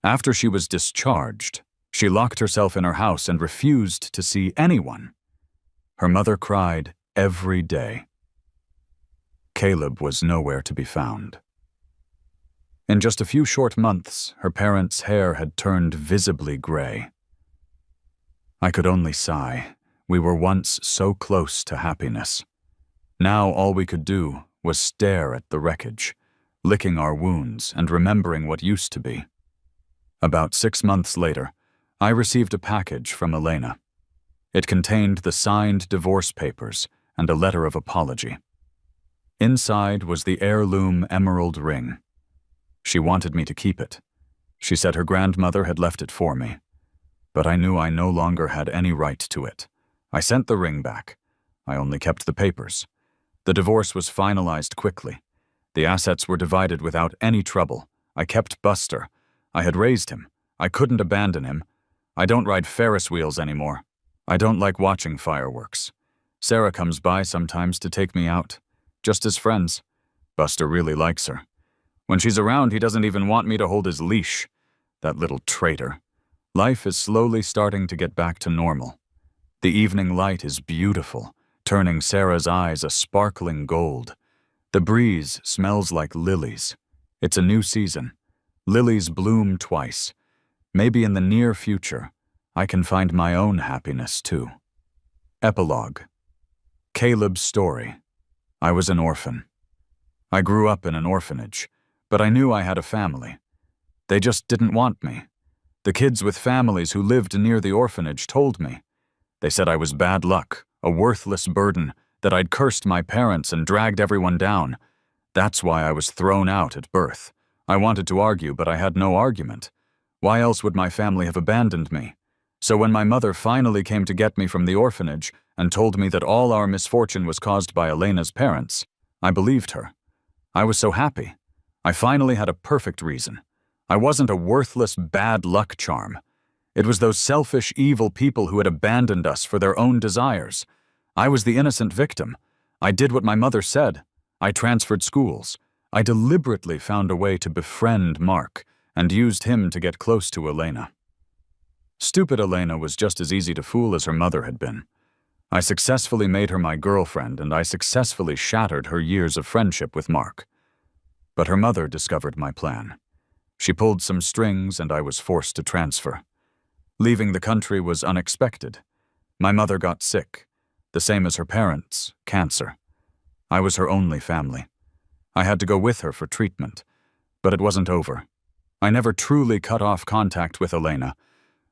After she was discharged, she locked herself in her house and refused to see anyone. Her mother cried every day. Caleb was nowhere to be found. In just a few short months, her parents' hair had turned visibly gray. I could only sigh. We were once so close to happiness. Now all we could do was stare at the wreckage, licking our wounds and remembering what used to be. About 6 months later, I received a package from Elena. It contained the signed divorce papers and a letter of apology. Inside was the heirloom emerald ring. She wanted me to keep it. She said her grandmother had left it for me. But I knew I no longer had any right to it. I sent the ring back. I only kept the papers. The divorce was finalized quickly. The assets were divided without any trouble. I kept Buster. I had raised him. I couldn't abandon him. I don't ride Ferris wheels anymore. I don't like watching fireworks. Sarah comes by sometimes to take me out, just as friends. Buster really likes her. When she's around, he doesn't even want me to hold his leash. That little traitor. Life is slowly starting to get back to normal. The evening light is beautiful, turning Sarah's eyes a sparkling gold. The breeze smells like lilies. It's a new season. Lilies bloom twice. Maybe in the near future, I can find my own happiness too. Epilogue. Caleb's story. I was an orphan. I grew up in an orphanage, but I knew I had a family. They just didn't want me. The kids with families who lived near the orphanage told me. They said I was bad luck, a worthless burden, that I'd cursed my parents and dragged everyone down. That's why I was thrown out at birth. I wanted to argue, but I had no argument. Why else would my family have abandoned me? So when my mother finally came to get me from the orphanage and told me that all our misfortune was caused by Elena's parents, I believed her. I was so happy. I finally had a perfect reason. I wasn't a worthless bad luck charm. It was those selfish, evil people who had abandoned us for their own desires. I was the innocent victim. I did what my mother said. I transferred schools. I deliberately found a way to befriend Mark and used him to get close to Elena. Stupid Elena was just as easy to fool as her mother had been. I successfully made her my girlfriend, and I successfully shattered her years of friendship with Mark. But her mother discovered my plan. She pulled some strings, and I was forced to transfer. Leaving the country was unexpected. My mother got sick, the same as her parents, cancer. I was her only family. I had to go with her for treatment, but it wasn't over. I never truly cut off contact with Elena.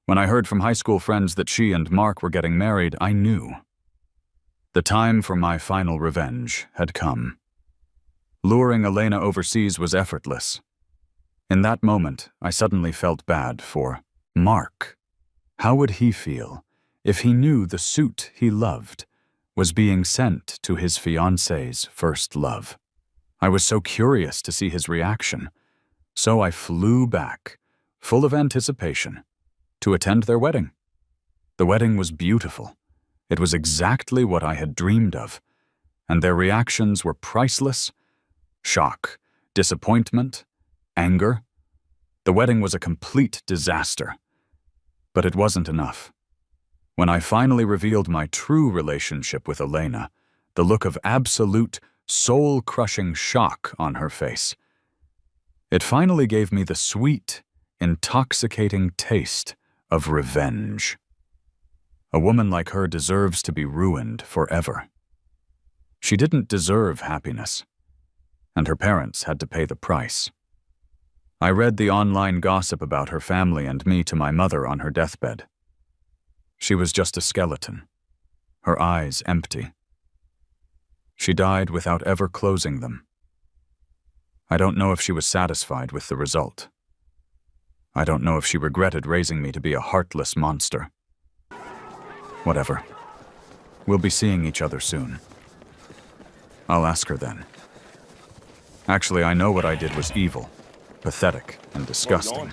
When I heard from high school friends that she and Mark were getting married, I knew. The time for my final revenge had come. Luring Elena overseas was effortless. In that moment, I suddenly felt bad for Mark. How would he feel if he knew the suit he loved was being sent to his fiancée's first love? I was so curious to see his reaction, so I flew back, full of anticipation, to attend their wedding. The wedding was beautiful. It was exactly what I had dreamed of, and their reactions were priceless. Shock, disappointment, anger. The wedding was a complete disaster. But it wasn't enough. When I finally revealed my true relationship with Elena, the look of absolute, soul-crushing shock on her face, it finally gave me the sweet, intoxicating taste of revenge. A woman like her deserves to be ruined forever. She didn't deserve happiness, and her parents had to pay the price. I read the online gossip about her family and me to my mother on her deathbed. She was just a skeleton, her eyes empty. She died without ever closing them. I don't know if she was satisfied with the result. I don't know if she regretted raising me to be a heartless monster. Whatever. We'll be seeing each other soon. I'll ask her then. Actually, I know what I did was evil, pathetic, and disgusting.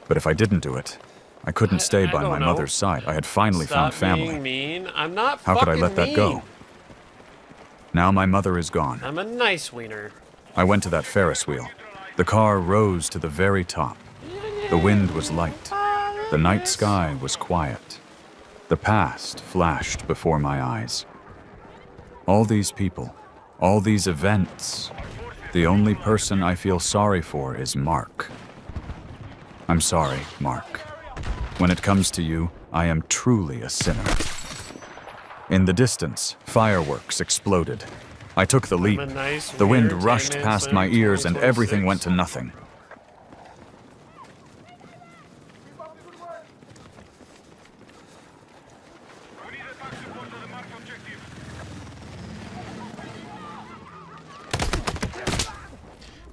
But if I didn't do it, I couldn't stay by my mother's side. I had finally found family. Stop being mean. I'm not How fucking could I let that go? Now my mother is gone. I'm a nice wiener. I went to that Ferris wheel. The car rose to the very top. The wind was light. The night sky was quiet. The past flashed before my eyes. All these people, all these events, the only person I feel sorry for is Mark. I'm sorry, Mark. When it comes to you, I am truly a sinner. In the distance, fireworks exploded. I took the leap. The wind rushed past my ears and everything went to nothing.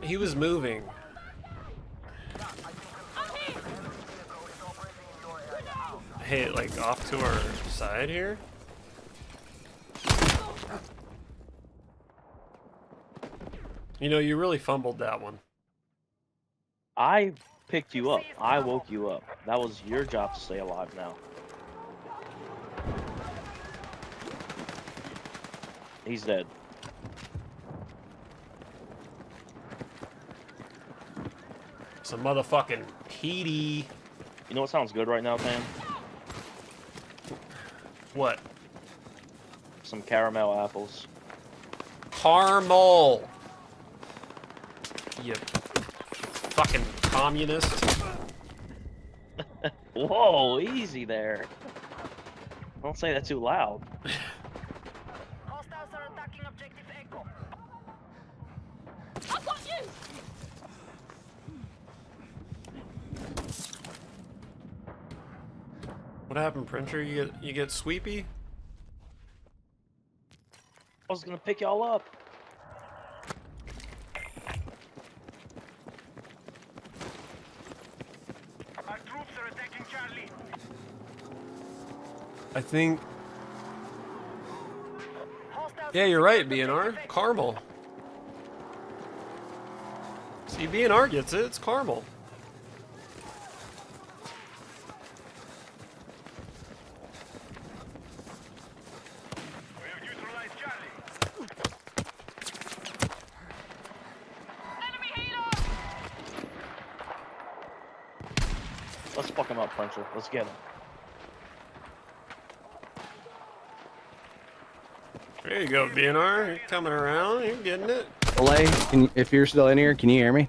He was moving. Hey, like off to our side here? You know, you really fumbled that one. I picked you up. I woke you up. That was your job to stay alive now. He's dead. Some motherfucking Petey. You know what sounds good right now, Pam? What? Some caramel apples. Caramel. You fucking communist. Whoa, easy there. Don't say that too loud. Hostiles are attacking objective Echo. I've got you! What happened, Printer? You get sweepy? I was gonna pick y'all up. Our troops are attacking Charlie. I think. Hostiles Yeah, you're right, BNR. Caramel. See, BNR gets it. It's caramel. We have neutralized Charlie. Enemy healer! Let's fuck him up, Puncher. Let's get him. There you go, BNR. You're coming around. You're getting it. Olay, if you're still in here, can you hear me?